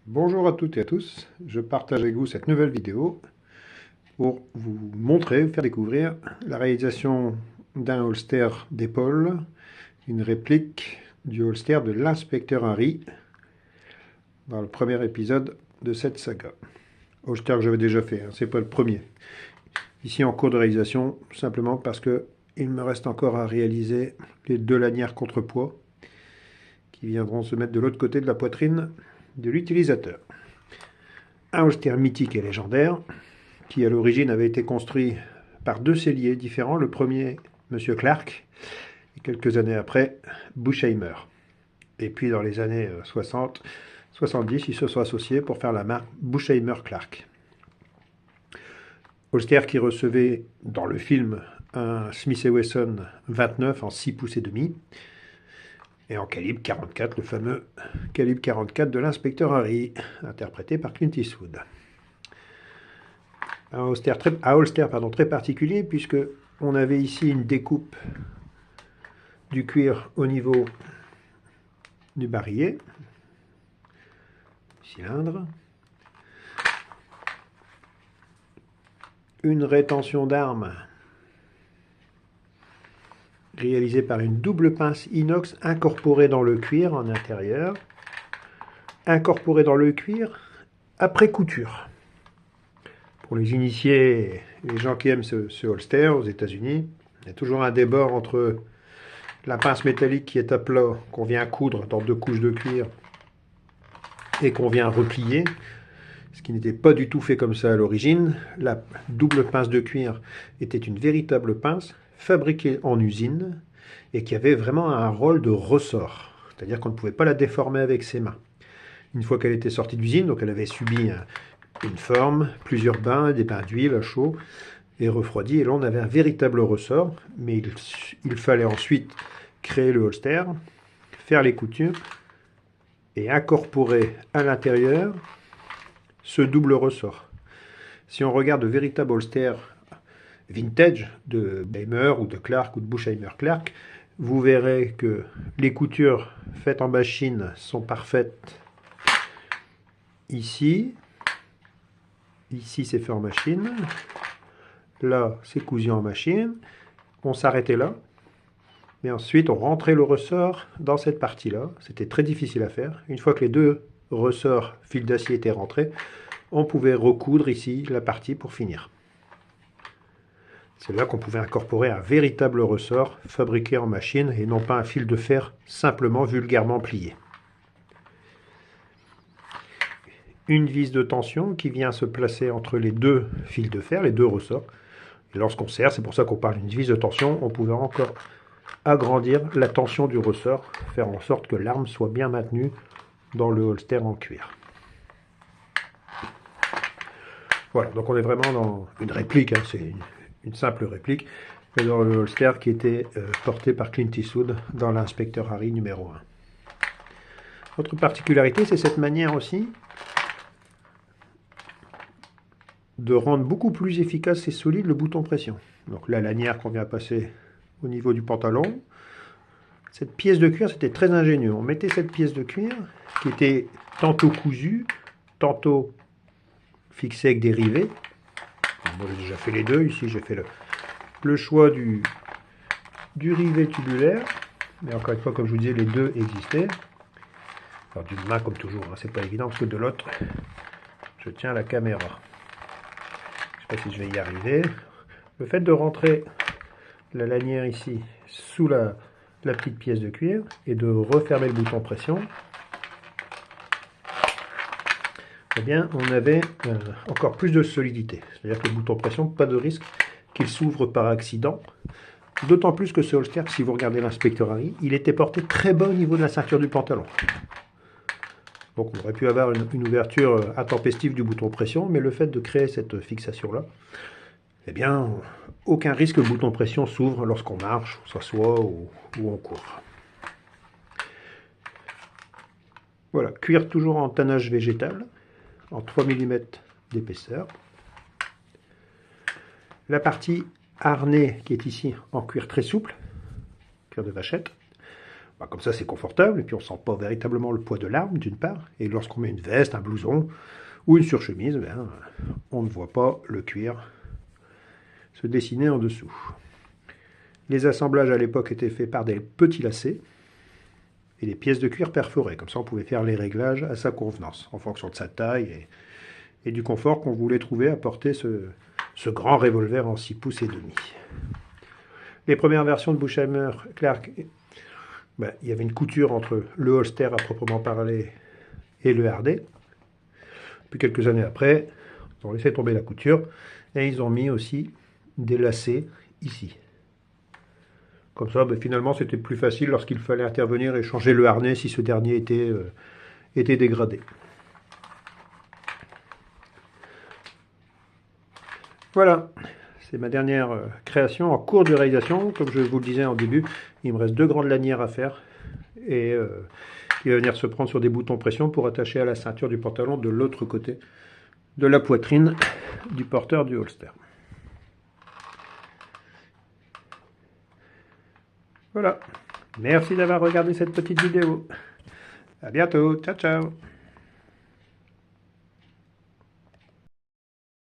Bonjour à toutes et à tous, je partage avec vous cette nouvelle vidéo pour vous montrer, vous faire découvrir la réalisation d'un holster d'épaule, une réplique du holster de l'inspecteur Harry dans le premier épisode de cette saga. Holster que j'avais déjà fait, c'est pas le premier. Ici en cours de réalisation, simplement parce que il me reste encore à réaliser les deux lanières contrepoids qui viendront se mettre de l'autre côté de la poitrine de l'utilisateur. Un holster mythique et légendaire, qui à l'origine avait été construit par deux selliers différents. Le premier, M. Clark, et quelques années après, Buchheimer. Et puis dans les années 60, 70, ils se sont associés pour faire la marque Buchheimer-Clark. Holster qui recevait dans le film un Smith & Wesson 29 en 6 pouces et demi, et en calibre 44, le fameux calibre 44 de l'inspecteur Harry, interprété par Clint Eastwood. Un holster très particulier, puisque on avait ici une découpe du cuir au niveau du barillet, cylindre, une rétention d'armes réalisée par une double pince inox incorporée dans le cuir en intérieur, incorporée dans le cuir après couture. Pour les initiés, les gens qui aiment ce holster aux États-Unis, il y a toujours un débord entre la pince métallique qui est à plat, qu'on vient coudre dans deux couches de cuir, et qu'on vient replier, ce qui n'était pas du tout fait comme ça à l'origine. La double pince de cuir était une véritable pince fabriquée en usine et qui avait vraiment un rôle de ressort, c'est-à-dire qu'on ne pouvait pas la déformer avec ses mains. Une fois qu'elle était sortie d'usine, donc elle avait subi une forme, plusieurs bains, des bains d'huile à chaud et refroidi, et là on avait un véritable ressort, mais il fallait ensuite créer le holster, faire les coutures et incorporer à l'intérieur ce double ressort. Si on regarde de véritables holsters vintage de Buchheimer ou de Clark ou de Buchheimer-Clark, vous verrez que les coutures faites en machine sont parfaites ici. Ici c'est fait en machine. Là c'est cousu en machine. On s'arrêtait là. Mais ensuite on rentrait le ressort dans cette partie-là. C'était très difficile à faire. Une fois que les deux ressorts fil d'acier étaient rentrés, on pouvait recoudre ici la partie pour finir. C'est là qu'on pouvait incorporer un véritable ressort fabriqué en machine et non pas un fil de fer simplement vulgairement plié. Une vis de tension qui vient se placer entre les deux fils de fer, les deux ressorts. Et lorsqu'on serre, c'est pour ça qu'on parle d'une vis de tension, on pouvait encore agrandir la tension du ressort, faire en sorte que l'arme soit bien maintenue dans le holster en cuir. Voilà, donc on est vraiment dans une réplique, hein, c'est une simple réplique, mais dans le holster qui était porté par Clint Eastwood dans l'inspecteur Harry numéro 1. Autre particularité, c'est cette manière aussi de rendre beaucoup plus efficace et solide le bouton pression. Donc la lanière qu'on vient passer au niveau du pantalon. Cette pièce de cuir, c'était très ingénieux. On mettait cette pièce de cuir qui était tantôt cousue, tantôt fixée avec des rivets. Moi j'ai déjà fait les deux. Ici j'ai fait le choix du rivet tubulaire. Mais encore une fois, comme je vous disais, les deux existaient. Alors d'une main comme toujours, hein, c'est pas évident parce que de l'autre, je tiens la caméra. Je ne sais pas si je vais y arriver. Le fait de rentrer la lanière ici sous la petite pièce de cuir et de refermer le bouton pression, eh bien on avait encore plus de solidité. C'est-à-dire que le bouton pression, pas de risque qu'il s'ouvre par accident. D'autant plus que ce holster, si vous regardez l'inspecteur Harry, il était porté très bas au niveau de la ceinture du pantalon. Donc on aurait pu avoir une ouverture intempestive du bouton pression, mais le fait de créer cette fixation-là, eh bien, aucun risque que le bouton pression s'ouvre lorsqu'on marche, on s'assoit ou on court. Voilà, cuir toujours en tannage végétal, en 3 mm d'épaisseur. La partie harnais qui est ici en cuir très souple, cuir de vachette. Bah, comme ça, c'est confortable, et puis on ne sent pas véritablement le poids de l'arme, d'une part. Et lorsqu'on met une veste, un blouson ou une surchemise, ben, on ne voit pas le cuir se dessiner en dessous. Les assemblages à l'époque étaient faits par des petits lacets et des pièces de cuir perforées. Comme ça, on pouvait faire les réglages à sa convenance, en fonction de sa taille et du confort qu'on voulait trouver à porter ce grand revolver en 6 pouces et demi. Les premières versions de Bushhammer Clark, ben, il y avait une couture entre le holster à proprement parler et le hardet. Puis quelques années après, ils ont laissé tomber la couture et ils ont mis aussi des lacets ici. Comme ça, ben, finalement, c'était plus facile lorsqu'il fallait intervenir et changer le harnais si ce dernier était dégradé. Voilà, c'est ma dernière création en cours de réalisation. Comme je vous le disais en début, il me reste 2 grandes lanières à faire. Et il va venir se prendre sur des boutons pression pour attacher à la ceinture du pantalon de l'autre côté de la poitrine du porteur du holster. Voilà. Merci d'avoir regardé cette petite vidéo. À bientôt. Ciao, ciao.